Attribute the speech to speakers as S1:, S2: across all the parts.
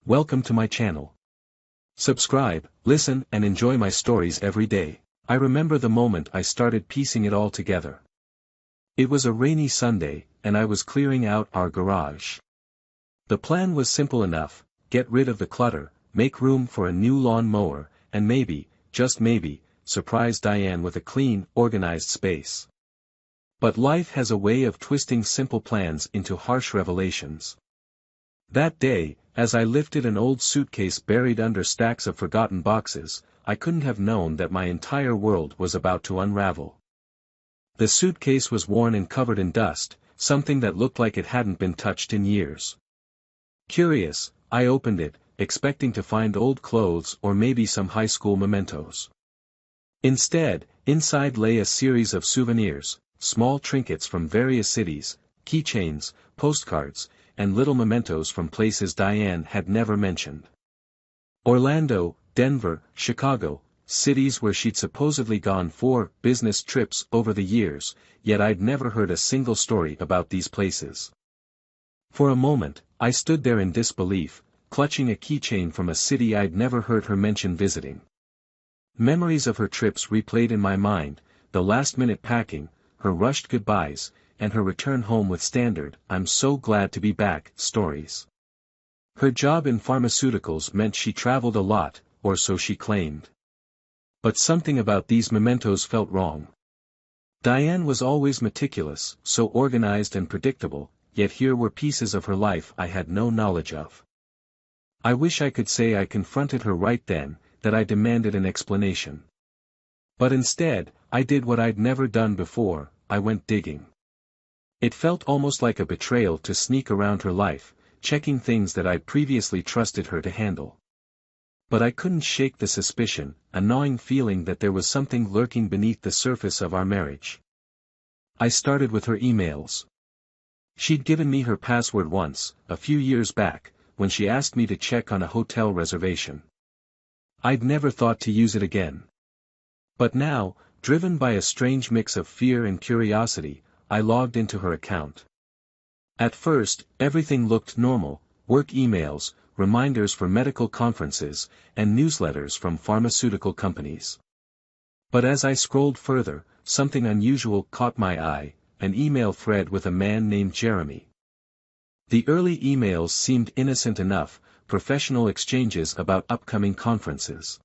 S1: welcome to my channel. Subscribe, listen and enjoy my stories every day. I remember the moment I started piecing it all together. It was a rainy Sunday, and I was clearing out our garage. The plan was simple enough: get rid of the clutter, make room for a new lawn mower, and maybe, just maybe, surprise Diane with a clean, organized space. But life has a way of twisting simple plans into harsh revelations. That day, as I lifted an old suitcase buried under stacks of forgotten boxes, I couldn't have known that my entire world was about to unravel. The suitcase was worn and covered in dust, something that looked like it hadn't been touched in years. Curious, I opened it, expecting to find old clothes or maybe some high school mementos. Instead, inside lay a series of souvenirs, small trinkets from various cities, keychains, postcards, and little mementos from places Diane had never mentioned. Orlando, Denver, Chicago, cities where she'd supposedly gone for business trips over the years, yet I'd never heard a single story about these places. For a moment, I stood there in disbelief, clutching a keychain from a city I'd never heard her mention visiting. Memories of her trips replayed in my mind, the last-minute packing, her rushed goodbyes, and her return home with standard "I'm so glad to be back" stories. Her job in pharmaceuticals meant she traveled a lot, or so she claimed. But something about these mementos felt wrong. Diane was always meticulous, so organized and predictable, yet here were pieces of her life I had no knowledge of. I wish I could say I confronted her right then, that I demanded an explanation. But instead, I did what I'd never done before: I went digging. It felt almost like a betrayal to sneak around her life, checking things that I'd previously trusted her to handle. But I couldn't shake the suspicion, a gnawing feeling that there was something lurking beneath the surface of our marriage. I started with her emails. She'd given me her password once, a few years back, when she asked me to check on a hotel reservation. I'd never thought to use it again. But now, driven by a strange mix of fear and curiosity, I logged into her account. At first, everything looked normal: work emails, reminders for medical conferences, and newsletters from pharmaceutical companies. But as I scrolled further, something unusual caught my eye: an email thread with a man named Jeremy. The early emails seemed innocent enough, professional exchanges about upcoming conferences.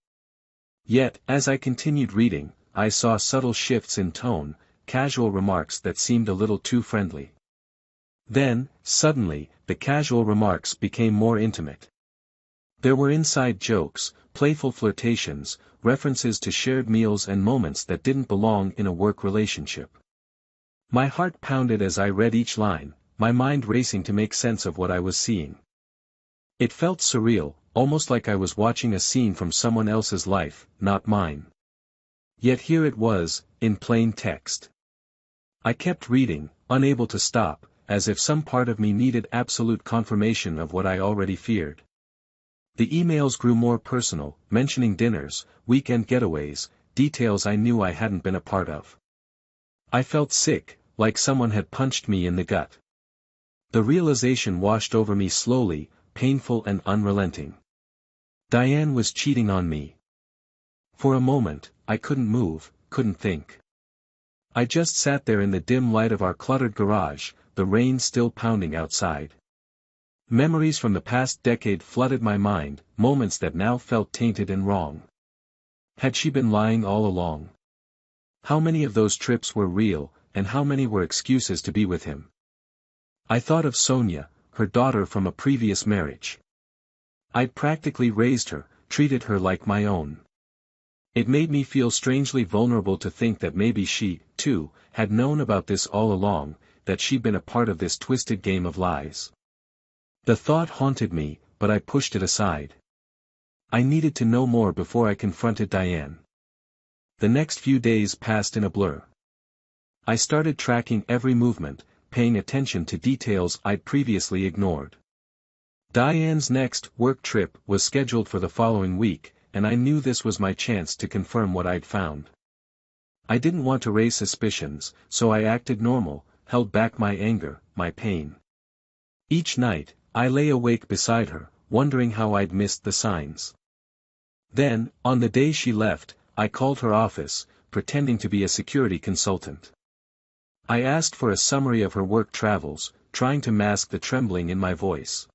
S1: Yet, as I continued reading, I saw subtle shifts in tone, casual remarks that seemed a little too friendly. Then, suddenly, the casual remarks became more intimate. There were inside jokes, playful flirtations, references to shared meals and moments that didn't belong in a work relationship. My heart pounded as I read each line, my mind racing to make sense of what I was seeing. It felt surreal, almost like I was watching a scene from someone else's life, not mine. Yet here it was, in plain text. I kept reading, unable to stop, as if some part of me needed absolute confirmation of what I already feared. The emails grew more personal, mentioning dinners, weekend getaways, details I knew I hadn't been a part of. I felt sick, like someone had punched me in the gut. The realization washed over me slowly, painful and unrelenting. Diane was cheating on me. For a moment, I couldn't move, couldn't think. I just sat there in the dim light of our cluttered garage, the rain still pounding outside. Memories from the past decade flooded my mind, moments that now felt tainted and wrong. Had she been lying all along? How many of those trips were real, and how many were excuses to be with him? I thought of Sonia, her daughter from a previous marriage. I'd practically raised her, treated her like my own. It made me feel strangely vulnerable to think that maybe she, too, had known about this all along, that she'd been a part of this twisted game of lies. The thought haunted me, but I pushed it aside. I needed to know more before I confronted Diane. The next few days passed in a blur. I started tracking every movement, paying attention to details I'd previously ignored. Diane's next work trip was scheduled for the following week, and I knew this was my chance to confirm what I'd found. I didn't want to raise suspicions, so I acted normal, held back my anger, my pain. Each night, I lay awake beside her, wondering how I'd missed the signs. Then, on the day she left, I called her office, pretending to be a security consultant. I asked for a summary of her work travels, trying to mask the trembling in my voice.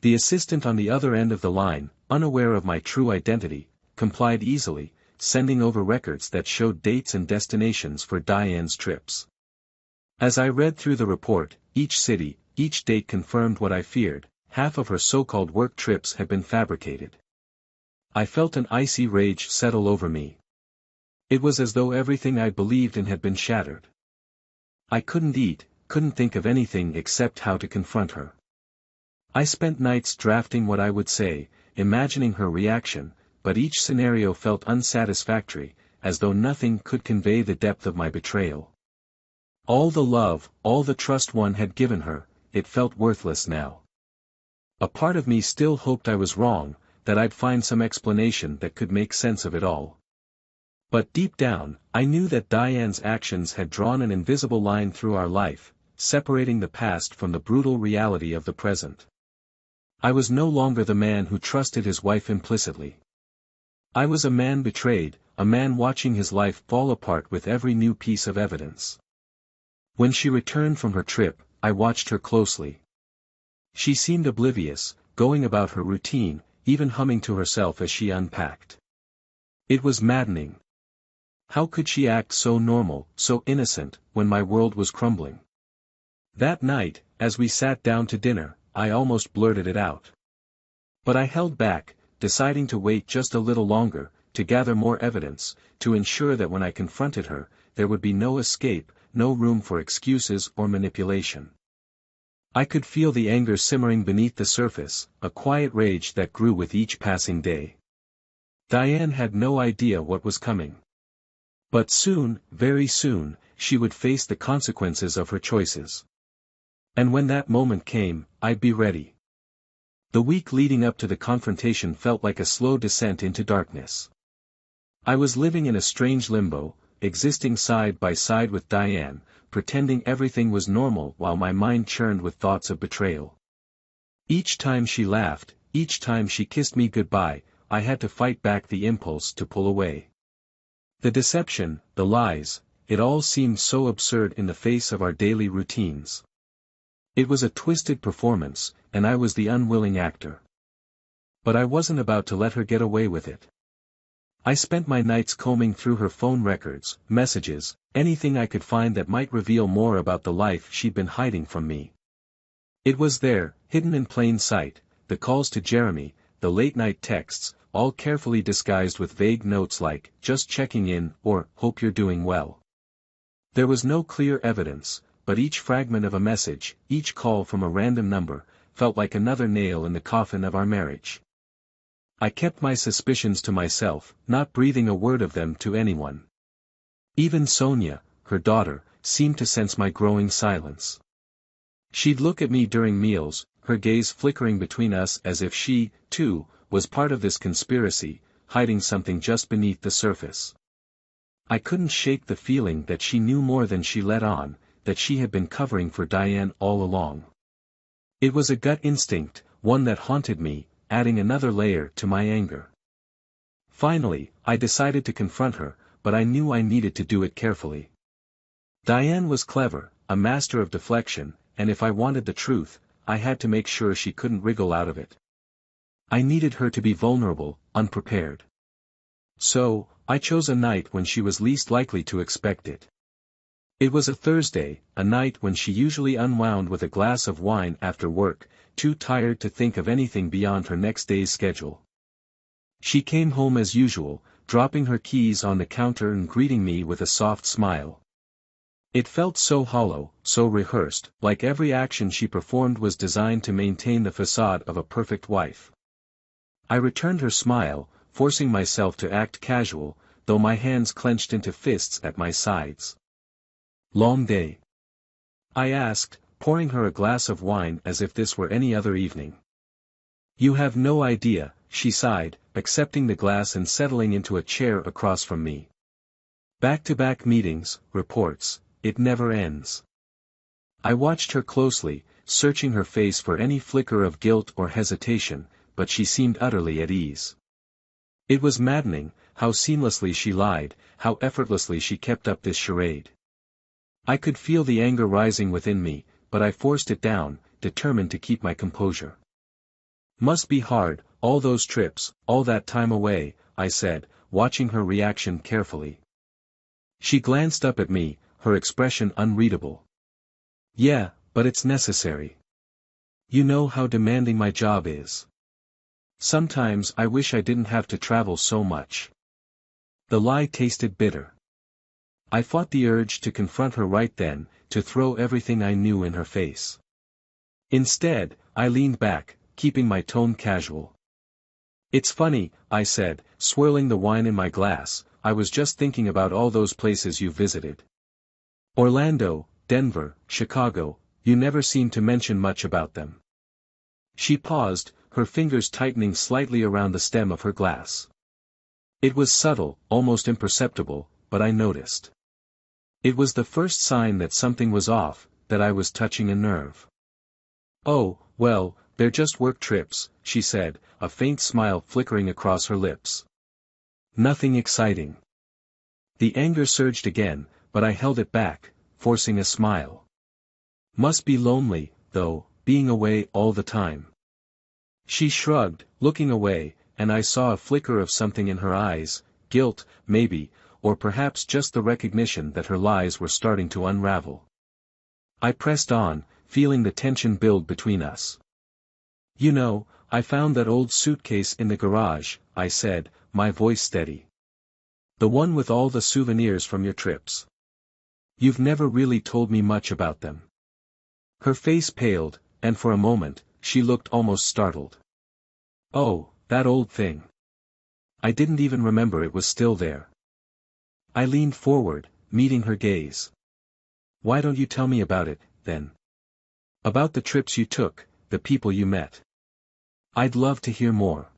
S1: The assistant on the other end of the line, unaware of my true identity, complied easily, sending over records that showed dates and destinations for Diane's trips. As I read through the report, each city, each date confirmed what I feared: half of her so-called work trips had been fabricated. I felt an icy rage settle over me. It was as though everything I believed in had been shattered. I couldn't eat, couldn't think of anything except how to confront her. I spent nights drafting what I would say, imagining her reaction, but each scenario felt unsatisfactory, as though nothing could convey the depth of my betrayal. All the love, all the trust one had given her, it felt worthless now. A part of me still hoped I was wrong, that I'd find some explanation that could make sense of it all. But deep down, I knew that Diane's actions had drawn an invisible line through our life, separating the past from the brutal reality of the present. I was no longer the man who trusted his wife implicitly. I was a man betrayed, a man watching his life fall apart with every new piece of evidence. When she returned from her trip, I watched her closely. She seemed oblivious, going about her routine, even humming to herself as she unpacked. It was maddening. How could she act so normal, so innocent, when my world was crumbling? That night, as we sat down to dinner, I almost blurted it out. But I held back, deciding to wait just a little longer, to gather more evidence, to ensure that when I confronted her, there would be no escape, no room for excuses or manipulation. I could feel the anger simmering beneath the surface, a quiet rage that grew with each passing day. Diane had no idea what was coming. But soon, very soon, she would face the consequences of her choices. And when that moment came, I'd be ready. The week leading up to the confrontation felt like a slow descent into darkness. I was living in a strange limbo, existing side by side with Diane, pretending everything was normal while my mind churned with thoughts of betrayal. Each time she laughed, each time she kissed me goodbye, I had to fight back the impulse to pull away. The deception, the lies, it all seemed so absurd in the face of our daily routines. It was a twisted performance, and I was the unwilling actor. But I wasn't about to let her get away with it. I spent my nights combing through her phone records, messages, anything I could find that might reveal more about the life she'd been hiding from me. It was there, hidden in plain sight, the calls to Jeremy, the late-night texts, all carefully disguised with vague notes like, "just checking in," or, "hope you're doing well." There was no clear evidence, but each fragment of a message, each call from a random number, felt like another nail in the coffin of our marriage. I kept my suspicions to myself, not breathing a word of them to anyone. Even Sonia, her daughter, seemed to sense my growing silence. She'd look at me during meals, her gaze flickering between us as if she, too, was part of this conspiracy, hiding something just beneath the surface. I couldn't shake the feeling that she knew more than she let on, that she had been covering for Diane all along. It was a gut instinct, one that haunted me, adding another layer to my anger. Finally, I decided to confront her, but I knew I needed to do it carefully. Diane was clever, a master of deflection, and if I wanted the truth, I had to make sure she couldn't wriggle out of it. I needed her to be vulnerable, unprepared. So, I chose a night when she was least likely to expect it. It was a Thursday, a night when she usually unwound with a glass of wine after work, too tired to think of anything beyond her next day's schedule. She came home as usual, dropping her keys on the counter and greeting me with a soft smile. It felt so hollow, so rehearsed, like every action she performed was designed to maintain the facade of a perfect wife. I returned her smile, forcing myself to act casual, though my hands clenched into fists at my sides. "Long day?" I asked, pouring her a glass of wine as if this were any other evening. "You have no idea," she sighed, accepting the glass and settling into a chair across from me. "Back-to-back meetings, reports, it never ends." I watched her closely, searching her face for any flicker of guilt or hesitation, but she seemed utterly at ease. It was maddening, how seamlessly she lied, how effortlessly she kept up this charade. I could feel the anger rising within me, but I forced it down, determined to keep my composure. "Must be hard, all those trips, all that time away," I said, watching her reaction carefully. She glanced up at me, her expression unreadable. "Yeah, but it's necessary. You know how demanding my job is. Sometimes I wish I didn't have to travel so much." The lie tasted bitter. I fought the urge to confront her right then, to throw everything I knew in her face. Instead, I leaned back, keeping my tone casual. "It's funny," I said, swirling the wine in my glass, "I was just thinking about all those places you visited. Orlando, Denver, Chicago, you never seem to mention much about them." She paused, her fingers tightening slightly around the stem of her glass. It was subtle, almost imperceptible, but I noticed. It was the first sign that something was off, that I was touching a nerve. "Oh, well, they're just work trips," she said, a faint smile flickering across her lips. "Nothing exciting." The anger surged again, but I held it back, forcing a smile. "Must be lonely, though, being away all the time." She shrugged, looking away, and I saw a flicker of something in her eyes, guilt, maybe, or perhaps just the recognition that her lies were starting to unravel. I pressed on, feeling the tension build between us. "You know, I found that old suitcase in the garage," I said, my voice steady. "The one with all the souvenirs from your trips. You've never really told me much about them." Her face paled, and for a moment, she looked almost startled. "Oh, that old thing. I didn't even remember it was still there." I leaned forward, meeting her gaze. "Why don't you tell me about it, then? About the trips you took, the people you met. I'd love to hear more."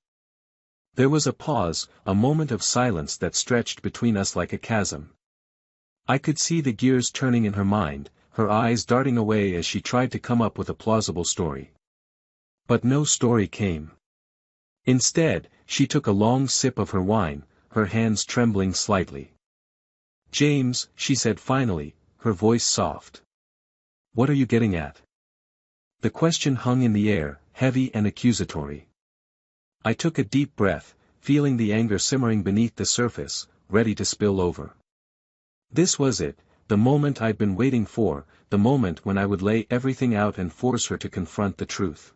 S1: There was a pause, a moment of silence that stretched between us like a chasm. I could see the gears turning in her mind, her eyes darting away as she tried to come up with a plausible story. But no story came. Instead, she took a long sip of her wine, her hands trembling slightly. "James," she said finally, her voice soft. "What are you getting at?" The question hung in the air, heavy and accusatory. I took a deep breath, feeling the anger simmering beneath the surface, ready to spill over. This was it, the moment I'd been waiting for, the moment when I would lay everything out and force her to confront the truth.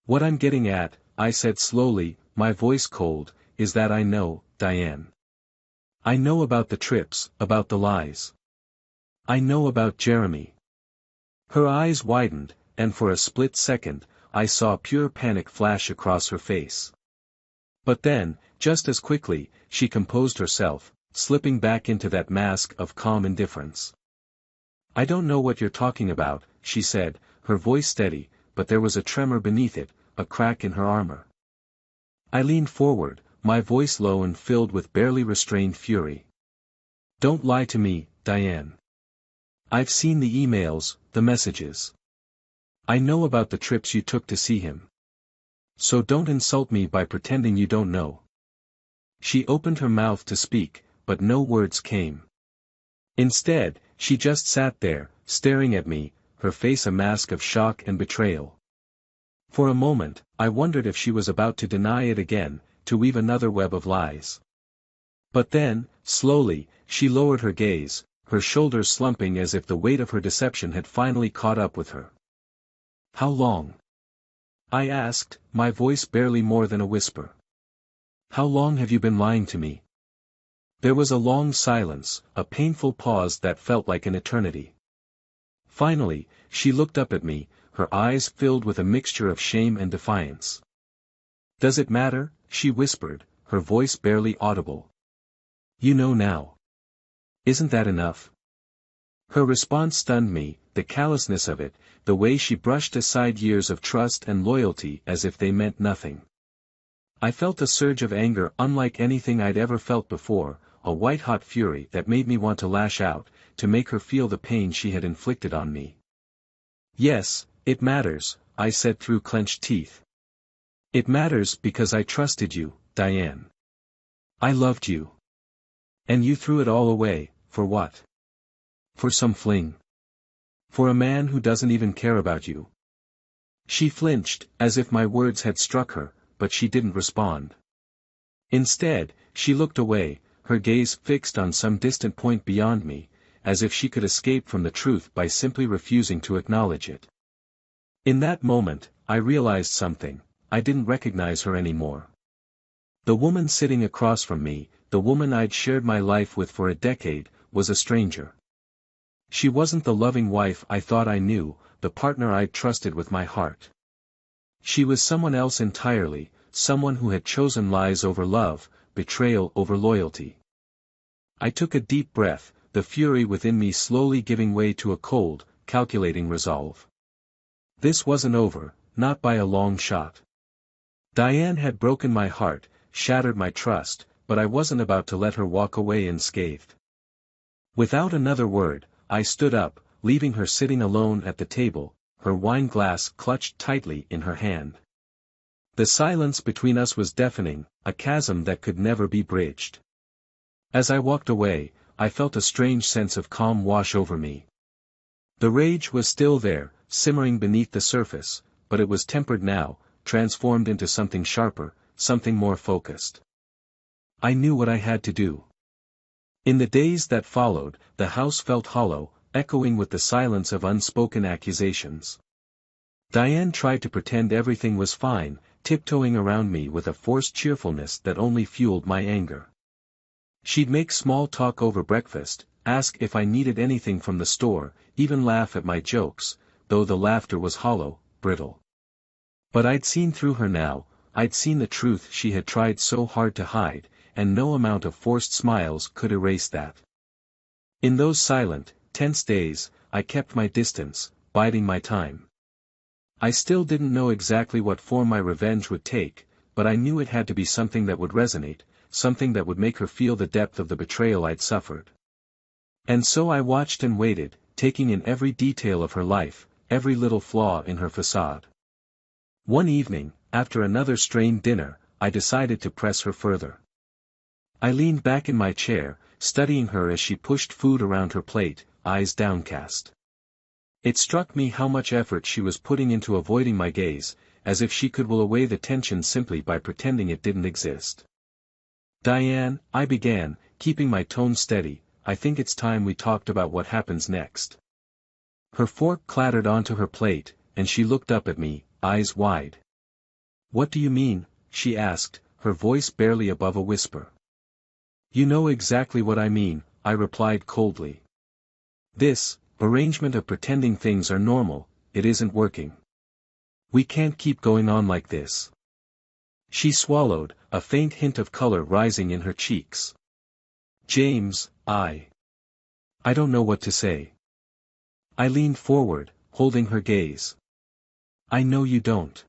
S1: "What I'm getting at," I said slowly, my voice cold, "is that I know, Diane. I know about the trips, about the lies. I know about Jeremy." Her eyes widened, and for a split second, I saw pure panic flash across her face. But then, just as quickly, she composed herself, slipping back into that mask of calm indifference. "I don't know what you're talking about," she said, her voice steady, but there was a tremor beneath it, a crack in her armor. I leaned forward, my voice low and filled with barely restrained fury. "Don't lie to me, Diane. I've seen the emails, the messages. I know about the trips you took to see him. So don't insult me by pretending you don't know." She opened her mouth to speak, but no words came. Instead, she just sat there, staring at me, her face a mask of shock and betrayal. For a moment, I wondered if she was about to deny it again, to weave another web of lies. But then, slowly, she lowered her gaze, her shoulders slumping as if the weight of her deception had finally caught up with her. "How long?" I asked, my voice barely more than a whisper. "How long have you been lying to me?" There was a long silence, a painful pause that felt like an eternity. Finally, she looked up at me, her eyes filled with a mixture of shame and defiance. "Does it matter?" she whispered, her voice barely audible. "You know now. Isn't that enough?" Her response stunned me, the callousness of it, the way she brushed aside years of trust and loyalty as if they meant nothing. I felt a surge of anger unlike anything I'd ever felt before, a white-hot fury that made me want to lash out, to make her feel the pain she had inflicted on me. Yes, it matters, I said through clenched teeth. It matters because I trusted you, Diane. I loved you. And you threw it all away, for what? For some fling. For a man who doesn't even care about you. She flinched, as if my words had struck her, but she didn't respond. Instead, she looked away, her gaze fixed on some distant point beyond me, as if she could escape from the truth by simply refusing to acknowledge it. In that moment, I realized something: I didn't recognize her anymore. The woman sitting across from me, the woman I'd shared my life with for a decade, was a stranger. She wasn't the loving wife I thought I knew, the partner I'd trusted with my heart. She was someone else entirely, someone who had chosen lies over love, betrayal over loyalty. I took a deep breath, the fury within me slowly giving way to a cold, calculating resolve. This wasn't over, not by a long shot. Diane had broken my heart, shattered my trust, but I wasn't about to let her walk away unscathed. Without another word, I stood up, leaving her sitting alone at the table, her wine glass clutched tightly in her hand. The silence between us was deafening, a chasm that could never be bridged. As I walked away, I felt a strange sense of calm wash over me. The rage was still there, simmering beneath the surface, but it was tempered now, transformed into something sharper, something more focused. I knew what I had to do. In the days that followed, the house felt hollow, echoing with the silence of unspoken accusations. Diane tried to pretend everything was fine, tiptoeing around me with a forced cheerfulness that only fueled my anger. She'd make small talk over breakfast, ask if I needed anything from the store, even laugh at my jokes, though the laughter was hollow, brittle. But I'd seen through her now, I'd seen the truth she had tried so hard to hide, and no amount of forced smiles could erase that. In those silent, tense days, I kept my distance, biding my time. I still didn't know exactly what form my revenge would take, but I knew it had to be something that would resonate, something that would make her feel the depth of the betrayal I'd suffered. And so I watched and waited, taking in every detail of her life, every little flaw in her facade. One evening, after another strained dinner, I decided to press her further. I leaned back in my chair, studying her as she pushed food around her plate, eyes downcast. It struck me how much effort she was putting into avoiding my gaze, as if she could will away the tension simply by pretending it didn't exist. "Diane," I began, keeping my tone steady, "I think it's time we talked about what happens next." Her fork clattered onto her plate, and she looked up at me, eyes wide. "What do you mean?" she asked, her voice barely above a whisper. "You know exactly what I mean," I replied coldly. "This arrangement of pretending things are normal, it isn't working. We can't keep going on like this." She swallowed, a faint hint of color rising in her cheeks. "James, I don't know what to say." I leaned forward, holding her gaze. "I know you don't.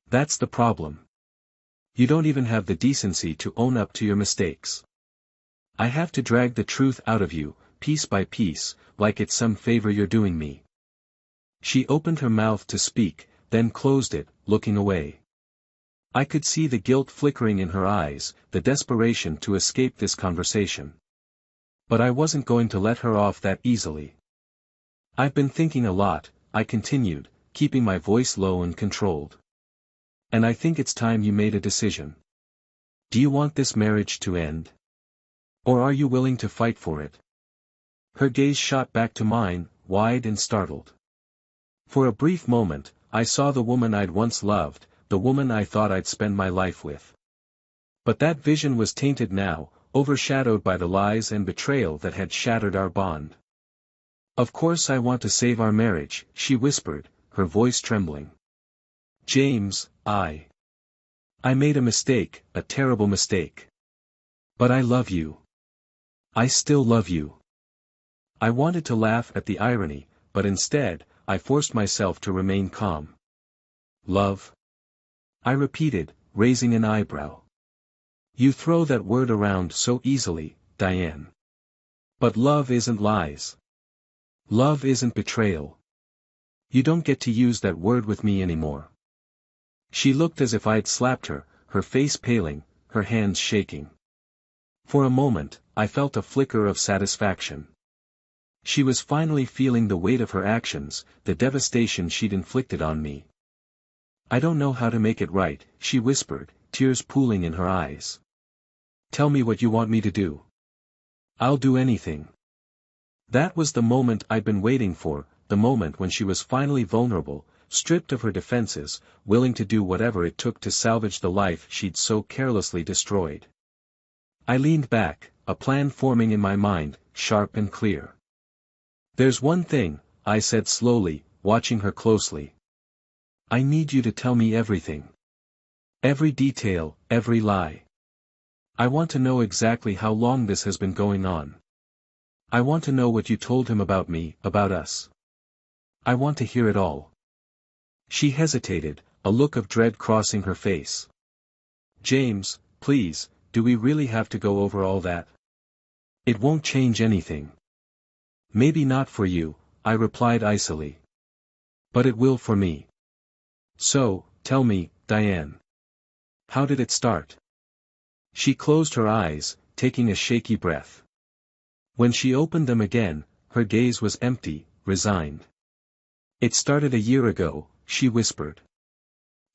S1: That's the problem. You don't even have the decency to own up to your mistakes. I have to drag the truth out of you, piece by piece, like it's some favor you're doing me." She opened her mouth to speak, then closed it, looking away. I could see the guilt flickering in her eyes, the desperation to escape this conversation. But I wasn't going to let her off that easily. "I've been thinking a lot," I continued, keeping my voice low and controlled. "And I think it's time you made a decision. Do you want this marriage to end? Or are you willing to fight for it?" Her gaze shot back to mine, wide and startled. For a brief moment, I saw the woman I'd once loved, the woman I thought I'd spend my life with. But that vision was tainted now, overshadowed by the lies and betrayal that had shattered our bond. "Of course I want to save our marriage," she whispered, her voice trembling. "James, I made a mistake, a terrible mistake. But I love you. I still love you." I wanted to laugh at the irony, but instead, I forced myself to remain calm. "Love?" I repeated, raising an eyebrow. "You throw that word around so easily, Diane. But love isn't lies. Love isn't betrayal. You don't get to use that word with me anymore. She looked as if I'd slapped her, her face paling, her hands shaking. For a moment, I felt a flicker of satisfaction. She was finally feeling the weight of her actions, the devastation she'd inflicted on me. I don't know how to make it right, she whispered, tears pooling in her eyes. Tell me what you want me to do. I'll do anything. That was the moment I'd been waiting for, the moment when she was finally vulnerable, stripped of her defenses, willing to do whatever it took to salvage the life she'd so carelessly destroyed. I leaned back, a plan forming in my mind, sharp and clear. There's one thing, I said slowly, watching her closely. I need you to tell me everything. Every detail, every lie. I want to know exactly how long this has been going on. I want to know what you told him about me, about us. I want to hear it all. She hesitated, a look of dread crossing her face. James, please, do we really have to go over all that? It won't change anything. Maybe not for you, I replied icily. But it will for me. So, tell me, Diane. How did it start? She closed her eyes, taking a shaky breath. When she opened them again, her gaze was empty, resigned. It started a year ago, she whispered.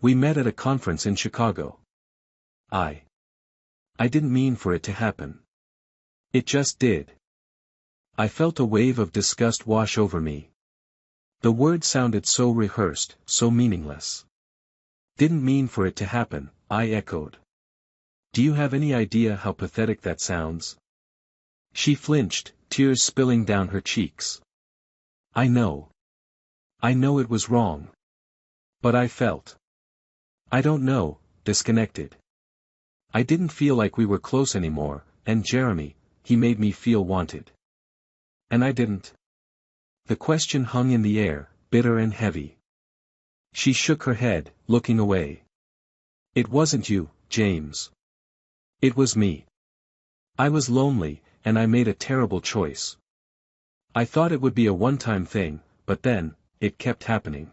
S1: We met at a conference in Chicago. I didn't mean for it to happen. It just did. I felt a wave of disgust wash over me. The word sounded so rehearsed, so meaningless. Didn't mean for it to happen, I echoed. Do you have any idea how pathetic that sounds? She flinched, tears spilling down her cheeks. I know. I know it was wrong. But I felt. I don't know, disconnected. I didn't feel like we were close anymore, and Jeremy, he made me feel wanted. And I didn't. The question hung in the air, bitter and heavy. She shook her head, looking away. It wasn't you, James. It was me. I was lonely, and I made a terrible choice. I thought it would be a one-time thing, but then, it kept happening.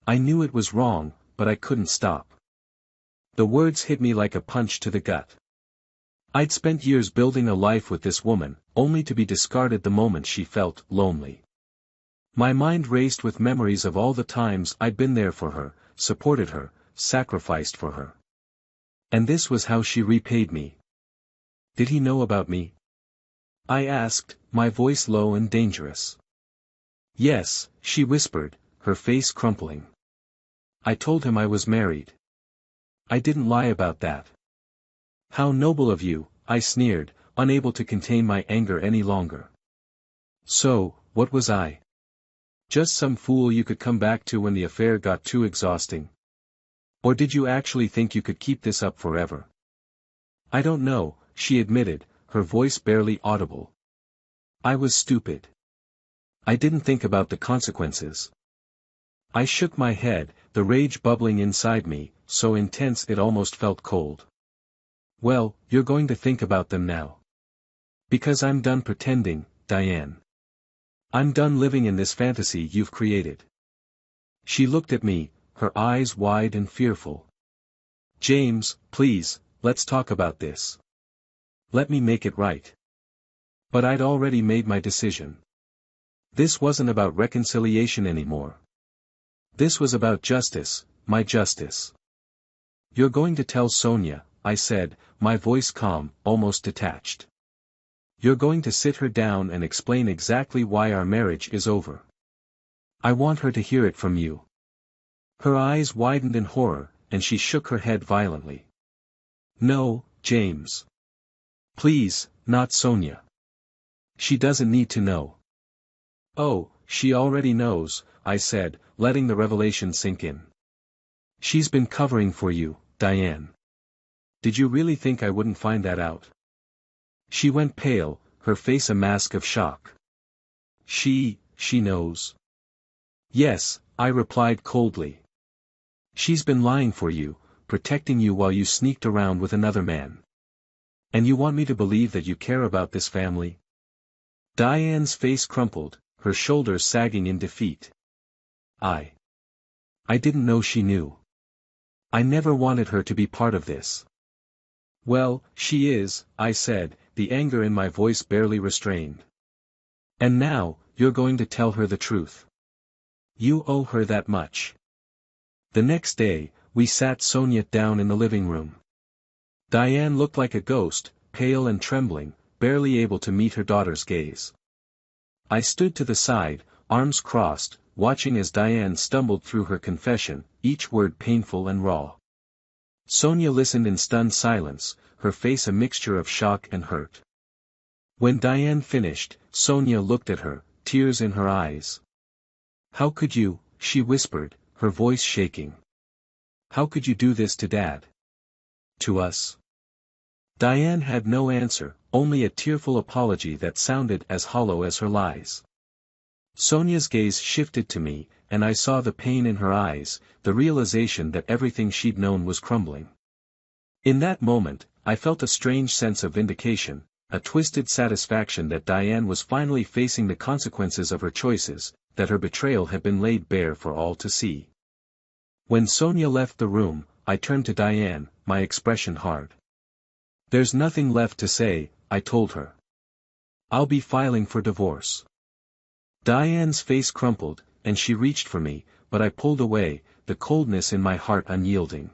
S1: I knew it was wrong, but I couldn't stop. The words hit me like a punch to the gut. I'd spent years building a life with this woman, only to be discarded the moment she felt lonely. My mind raced with memories of all the times I'd been there for her, supported her, sacrificed for her. And this was how she repaid me. Did he know about me? I asked, my voice low and dangerous. Yes, she whispered, her face crumpling. I told him I was married. I didn't lie about that. How noble of you, I sneered, unable to contain my anger any longer. So, what was I? Just some fool you could come back to when the affair got too exhausting? Or did you actually think you could keep this up forever? I don't know, she admitted, her voice barely audible. I was stupid. I didn't think about the consequences. I shook my head, the rage bubbling inside me, so intense it almost felt cold. Well, you're going to think about them now. Because I'm done pretending, Diane. I'm done living in this fantasy you've created. She looked at me, her eyes wide and fearful. James, please, let's talk about this. Let me make it right. But I'd already made my decision. This wasn't about reconciliation anymore. This was about justice, my justice. You're going to tell Sonia, I said, my voice calm, almost detached. You're going to sit her down and explain exactly why our marriage is over. I want her to hear it from you. Her eyes widened in horror, and she shook her head violently. No, James. Please, not Sonia. She doesn't need to know. Oh, she already knows, I said, letting the revelation sink in. She's been covering for you, Diane. Did you really think I wouldn't find that out? She went pale, her face a mask of shock. She knows. Yes, I replied coldly. She's been lying for you, protecting you while you sneaked around with another man. And you want me to believe that you care about this family? Diane's face crumpled, her shoulders sagging in defeat. I didn't know she knew. I never wanted her to be part of this. Well, she is, I said, the anger in my voice barely restrained. And now, you're going to tell her the truth. You owe her that much. The next day, we sat Sonia down in the living room. Diane looked like a ghost, pale and trembling, barely able to meet her daughter's gaze. I stood to the side, arms crossed, watching as Diane stumbled through her confession, each word painful and raw. Sonia listened in stunned silence, her face a mixture of shock and hurt. When Diane finished, Sonia looked at her, tears in her eyes. "How could you?" she whispered, her voice shaking. "How could you do this to Dad? To us?" Diane had no answer, only a tearful apology that sounded as hollow as her lies. Sonia's gaze shifted to me, and I saw the pain in her eyes, the realization that everything she'd known was crumbling. In that moment, I felt a strange sense of vindication, a twisted satisfaction that Diane was finally facing the consequences of her choices, that her betrayal had been laid bare for all to see. When Sonia left the room, I turned to Diane, my expression hard. "There's nothing left to say," I told her. "I'll be filing for divorce." Diane's face crumpled, and she reached for me, but I pulled away, the coldness in my heart unyielding.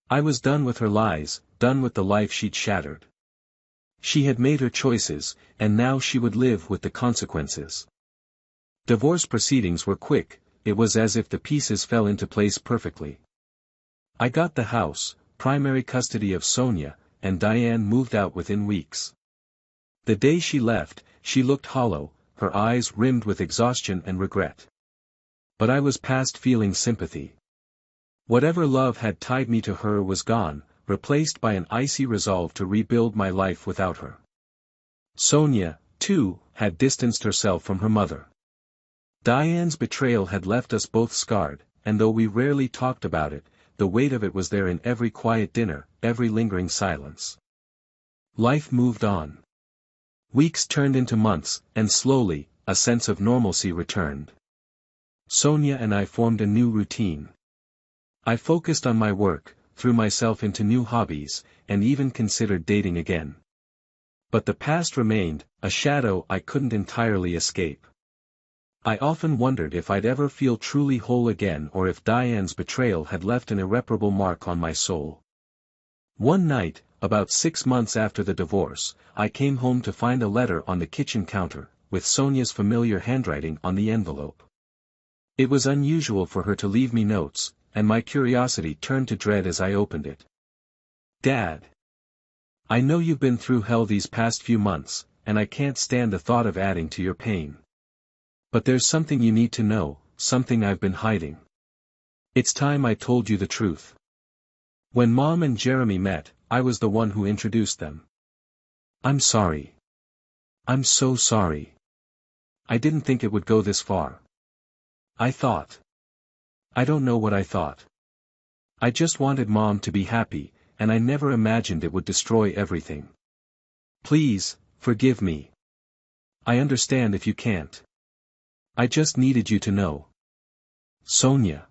S1: I was done with her lies, done with the life she'd shattered. She had made her choices, and now she would live with the consequences. Divorce proceedings were quick, it was as if the pieces fell into place perfectly. I got the house, primary custody of Sonia, and Diane moved out within weeks. The day she left, she looked hollow, her eyes rimmed with exhaustion and regret. But I was past feeling sympathy. Whatever love had tied me to her was gone, replaced by an icy resolve to rebuild my life without her. Sonia, too, had distanced herself from her mother. Diane's betrayal had left us both scarred, and though we rarely talked about it, the weight of it was there in every quiet dinner, every lingering silence. Life moved on. Weeks turned into months, and slowly, a sense of normalcy returned. Sonia and I formed a new routine. I focused on my work, threw myself into new hobbies, and even considered dating again. But the past remained, a shadow I couldn't entirely escape. I often wondered if I'd ever feel truly whole again or if Diane's betrayal had left an irreparable mark on my soul. One night, about 6 months after the divorce, I came home to find a letter on the kitchen counter, with Sonia's familiar handwriting on the envelope. It was unusual for her to leave me notes, and my curiosity turned to dread as I opened it. "Dad. I know you've been through hell these past few months, and I can't stand the thought of adding to your pain. But there's something you need to know, something I've been hiding. It's time I told you the truth. When Mom and Jeremy met, I was the one who introduced them. I'm sorry. I'm so sorry. I didn't think it would go this far. I thought. I don't know what I thought. I just wanted Mom to be happy, and I never imagined it would destroy everything. Please, forgive me. I understand if you can't. I just needed you to know. Sonia."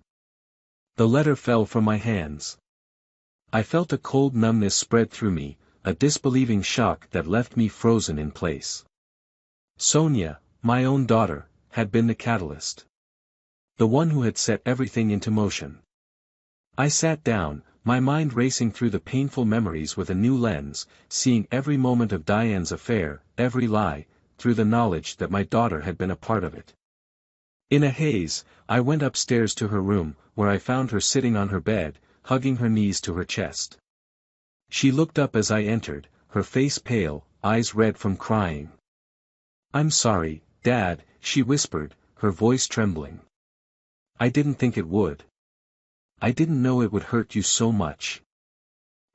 S1: The letter fell from my hands. I felt a cold numbness spread through me, a disbelieving shock that left me frozen in place. Sonia, my own daughter, had been the catalyst. The one who had set everything into motion. I sat down, my mind racing through the painful memories with a new lens, seeing every moment of Diane's affair, every lie, through the knowledge that my daughter had been a part of it. In a haze, I went upstairs to her room, where I found her sitting on her bed, hugging her knees to her chest. She looked up as I entered, her face pale, eyes red from crying. "I'm sorry, Dad," she whispered, her voice trembling. "I didn't think it would. I didn't know it would hurt you so much."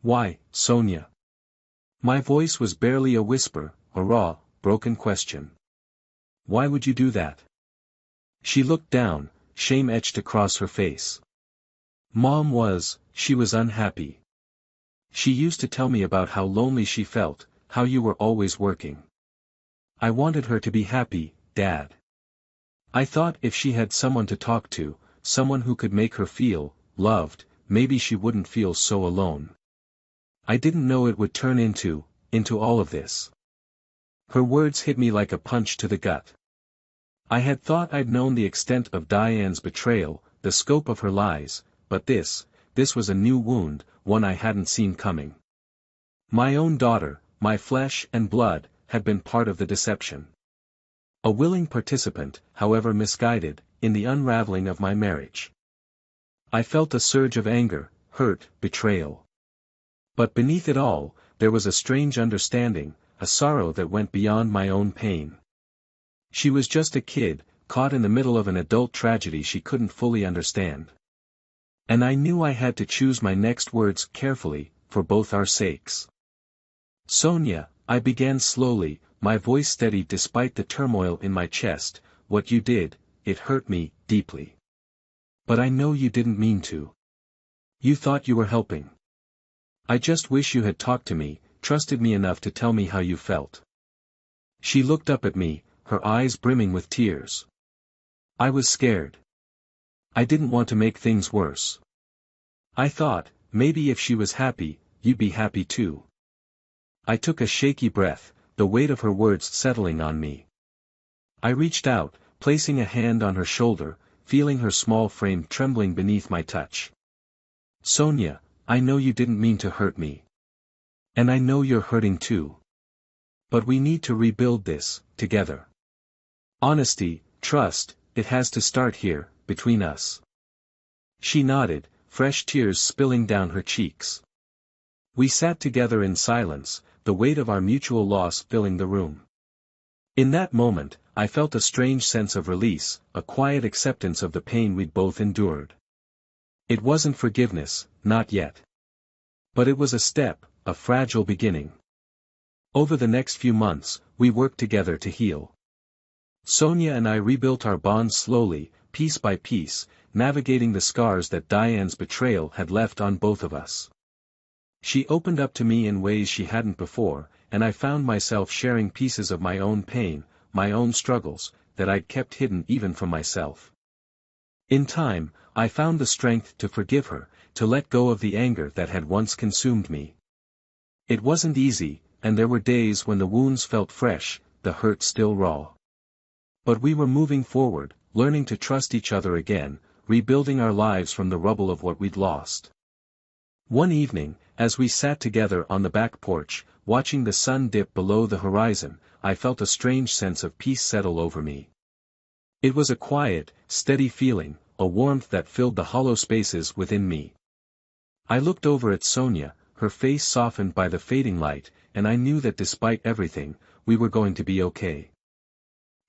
S1: "Why, Sonia?" My voice was barely a whisper, a raw, broken question. "Why would you do that?" She looked down, shame etched across her face. She was unhappy. She used to tell me about how lonely she felt, how you were always working. I wanted her to be happy, Dad. I thought if she had someone to talk to, someone who could make her feel loved, maybe she wouldn't feel so alone. I didn't know it would turn into all of this. Her words hit me like a punch to the gut. I had thought I'd known the extent of Diane's betrayal, the scope of her lies, but this was a new wound, one I hadn't seen coming. My own daughter, my flesh and blood, had been part of the deception. A willing participant, however misguided, in the unraveling of my marriage. I felt a surge of anger, hurt, betrayal. But beneath it all, there was a strange understanding, a sorrow that went beyond my own pain. She was just a kid, caught in the middle of an adult tragedy she couldn't fully understand. And I knew I had to choose my next words carefully, for both our sakes. Sonia, I began slowly, my voice steady despite the turmoil in my chest, what you did, it hurt me, deeply. But I know you didn't mean to. You thought you were helping. I just wish you had talked to me, trusted me enough to tell me how you felt. She looked up at me, her eyes brimming with tears. I was scared. I didn't want to make things worse. I thought, maybe if she was happy, you'd be happy too. I took a shaky breath, the weight of her words settling on me. I reached out, placing a hand on her shoulder, feeling her small frame trembling beneath my touch. Sonia, I know you didn't mean to hurt me. And I know you're hurting too. But we need to rebuild this, together. Honesty, trust, it has to start here, between us. She nodded, fresh tears spilling down her cheeks. We sat together in silence, the weight of our mutual loss filling the room. In that moment, I felt a strange sense of release, a quiet acceptance of the pain we'd both endured. It wasn't forgiveness, not yet. But it was a step, a fragile beginning. Over the next few months, we worked together to heal. Sonia and I rebuilt our bond slowly, piece by piece, navigating the scars that Diane's betrayal had left on both of us. She opened up to me in ways she hadn't before, and I found myself sharing pieces of my own pain, my own struggles, that I'd kept hidden even from myself. In time, I found the strength to forgive her, to let go of the anger that had once consumed me. It wasn't easy, and there were days when the wounds felt fresh, the hurt still raw. But we were moving forward, learning to trust each other again, rebuilding our lives from the rubble of what we'd lost. One evening, as we sat together on the back porch, watching the sun dip below the horizon, I felt a strange sense of peace settle over me. It was a quiet, steady feeling, a warmth that filled the hollow spaces within me. I looked over at Sonia, her face softened by the fading light, and I knew that despite everything, we were going to be okay.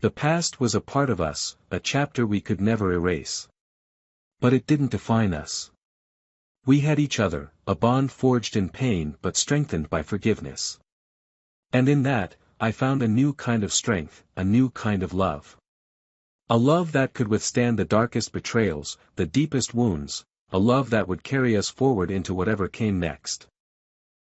S1: The past was a part of us, a chapter we could never erase. But it didn't define us. We had each other, a bond forged in pain but strengthened by forgiveness. And in that, I found a new kind of strength, a new kind of love. A love that could withstand the darkest betrayals, the deepest wounds, a love that would carry us forward into whatever came next.